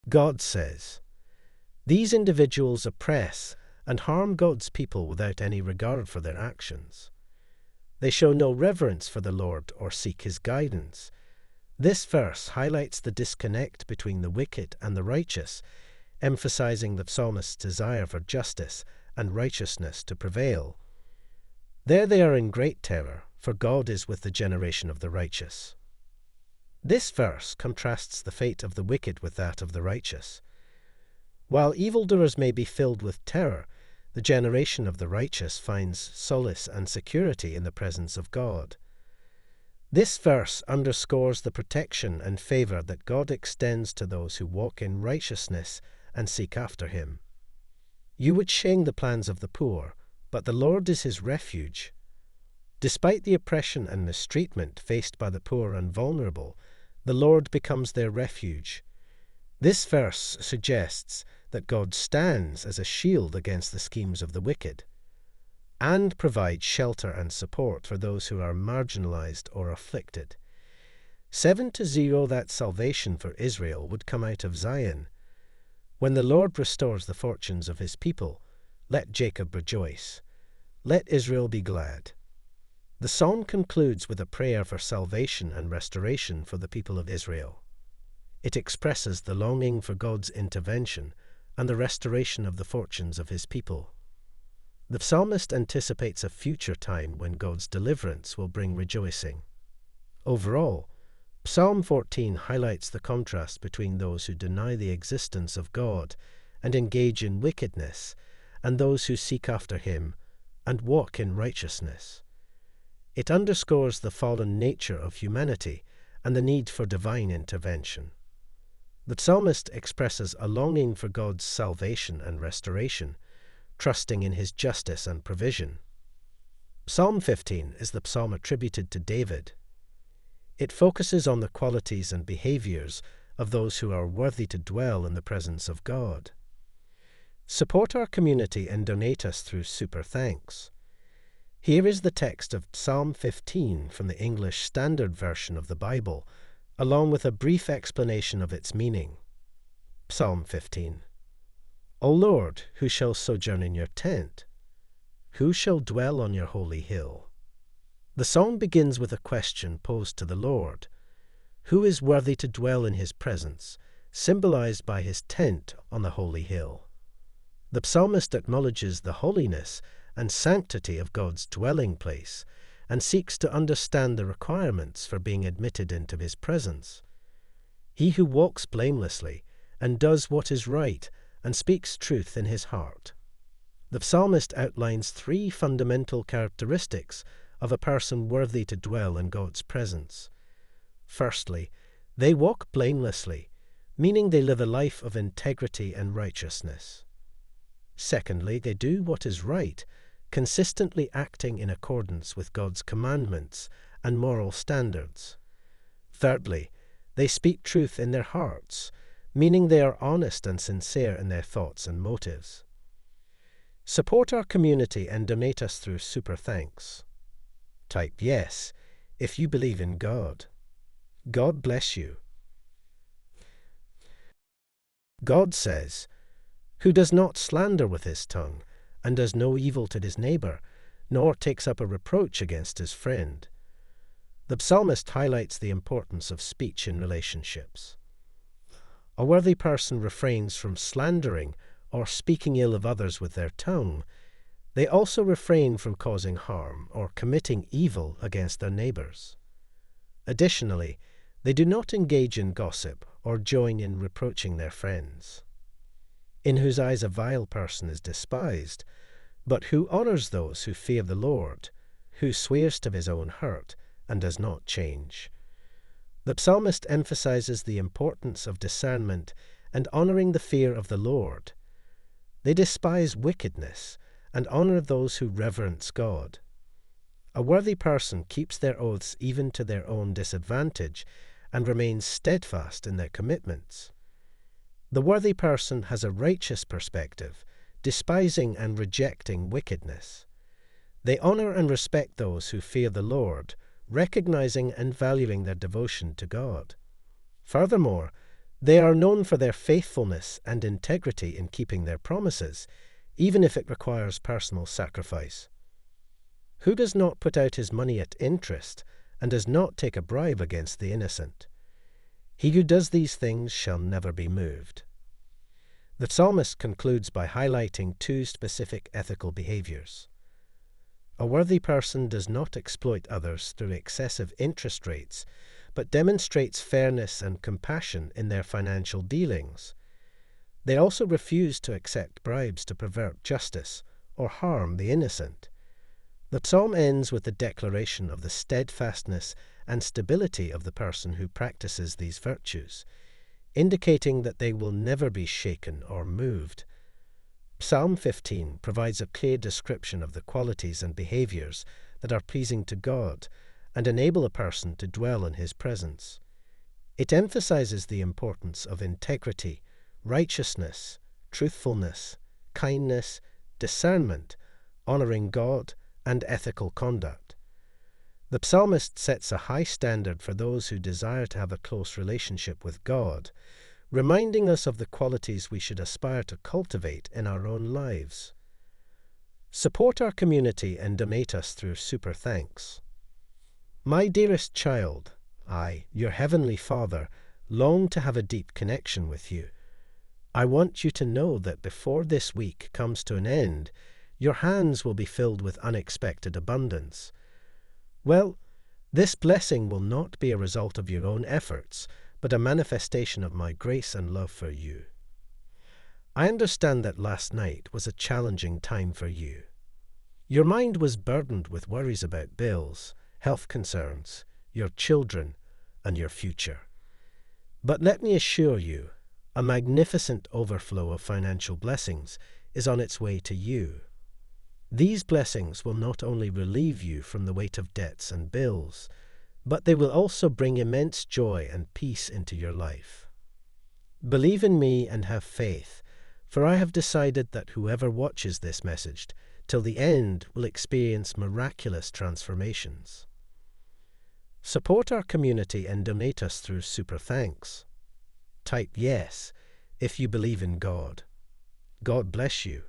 God says, "These individuals oppress and harm God's people without any regard for their actions. They show no reverence for the Lord or seek his guidance." This verse highlights the disconnect between the wicked and the righteous, emphasizing the psalmist's desire for justice and righteousness to prevail. There they are in great terror, for God is with the generation of the righteous. This verse contrasts the fate of the wicked with that of the righteous. While evildoers may be filled with terror, the generation of the righteous finds solace and security in the presence of God. This verse underscores the protection and favor that God extends to those who walk in righteousness and seek after him. "You would shame the plans of the poor, but the Lord is his refuge." Despite the oppression and mistreatment faced by the poor and vulnerable, the Lord becomes their refuge. This verse suggests that God stands as a shield against the schemes of the wicked, and provides shelter and support for those who are marginalized or afflicted. 7-0 That salvation for Israel would come out of Zion. When the Lord restores the fortunes of his people, let Jacob rejoice. Let Israel be glad. The psalm concludes with a prayer for salvation and restoration for the people of Israel. It expresses the longing for God's intervention and the restoration of the fortunes of his people. The psalmist anticipates a future time when God's deliverance will bring rejoicing. Overall, Psalm 14 highlights the contrast between those who deny the existence of God and engage in wickedness, and those who seek after him and walk in righteousness. It underscores the fallen nature of humanity and the need for divine intervention. The psalmist expresses a longing for God's salvation and restoration, trusting in his justice and provision. Psalm 15 is the psalm attributed to David. It focuses on the qualities and behaviors of those who are worthy to dwell in the presence of God. Support our community and donate us through Super Thanks. Here is the text of Psalm 15 from the English Standard Version of the Bible, along with a brief explanation of its meaning. Psalm 15. O Lord, who shall sojourn in your tent? Who shall dwell on your holy hill? The song begins with a question posed to the Lord. Who is worthy to dwell in his presence, symbolized by his tent on the holy hill? The psalmist acknowledges the holiness and sanctity of God's dwelling place and seeks to understand the requirements for being admitted into his presence. He who walks blamelessly and does what is right and speaks truth in his heart. The psalmist outlines 3 fundamental characteristics of a person worthy to dwell in God's presence. Firstly, they walk blamelessly, meaning they live a life of integrity and righteousness. Secondly, they do what is right, consistently acting in accordance with God's commandments and moral standards. Thirdly, they speak truth in their hearts, meaning they are honest and sincere in their thoughts and motives. Support our community and donate us through Super Thanks. Type yes if you believe in God. God bless you. God says, "Who does not slander with his tongue, and does no evil to his neighbor, nor takes up a reproach against his friend." The psalmist highlights the importance of speech in relationships. A worthy person refrains from slandering or speaking ill of others with their tongue. They also refrain from causing harm or committing evil against their neighbors. Additionally, they do not engage in gossip or join in reproaching their friends. In whose eyes a vile person is despised, but who honors those who fear the Lord, who swears to his own hurt and does not change. The psalmist emphasizes the importance of discernment and honoring the fear of the Lord. They despise wickedness and honor those who reverence God. A worthy person keeps their oaths even to their own disadvantage and remains steadfast in their commitments. The worthy person has a righteous perspective, despising and rejecting wickedness. They honor and respect those who fear the Lord, recognizing and valuing their devotion to God. Furthermore, They are known for their faithfulness and integrity in keeping their promises, even if it requires personal sacrifice. Who does not put out his money at interest and does not take a bribe against the innocent? He who does these things shall never be moved. The psalmist concludes by highlighting two specific ethical behaviors. A worthy person does not exploit others through excessive interest rates, but demonstrates fairness and compassion in their financial dealings. They also refuse to accept bribes to pervert justice or harm the innocent. The psalm ends with the declaration of the steadfastness and stability of the person who practices these virtues, indicating that they will never be shaken or moved. Psalm 15 provides a clear description of the qualities and behaviors that are pleasing to God and enable a person to dwell in His presence. It emphasizes the importance of integrity, righteousness, truthfulness, kindness, discernment, honoring God, and ethical conduct. The psalmist sets a high standard for those who desire to have a close relationship with God, reminding us of the qualities we should aspire to cultivate in our own lives. Support our community and donate us through Super Thanks. My dearest child, I, your Heavenly Father, long to have a deep connection with you. I want you to know that before this week comes to an end, your hands will be filled with unexpected abundance. Well, this blessing will not be a result of your own efforts, but a manifestation of my grace and love for you. I understand that last night was a challenging time for you. Your mind was burdened with worries about bills, health concerns, your children, and your future. But let me assure you, a magnificent overflow of financial blessings is on its way to you. These blessings will not only relieve you from the weight of debts and bills, but they will also bring immense joy and peace into your life. Believe in me and have faith, for I have decided that whoever watches this message till the end will experience miraculous transformations. Support our community and donate us through Super Thanks. Type yes if you believe in God. God bless you.